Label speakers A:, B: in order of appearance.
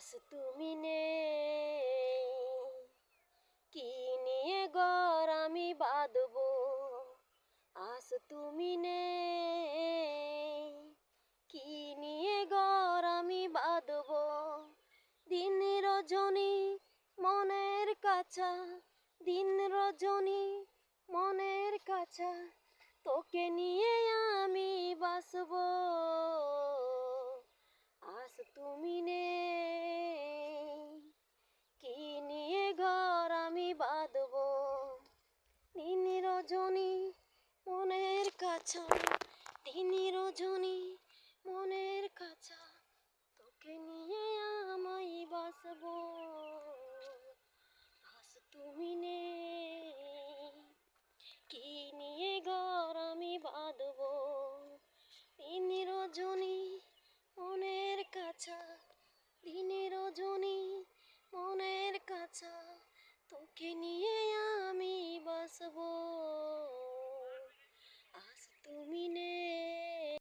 A: আজ তুমি নেই, কি নিয়ে ঘর আমি বাঁধবো। আজ তুমি নেই, কি নিয়ে ঘর আমি বাঁধবো। দিন রজনী মনের কাছা, দিন রজনী মনের কাছা, তোকে নিয়ে আমি বাসবো। আজ তুমি নেই, কি নিয়ে ঘর আমি বাঁধবো। দিন রজনী মনের কাছা, দিন রজনী মনের কাছা, তোকে নিয়ে আমি বাসবো। আজ তুমি নেই, কি নিয়ে ঘর আমি বাঁধবো। দিন রজনী মনের কাছা, দিন রজনী মনের কাছা, তোকে নিয়ে আমি বাসবো।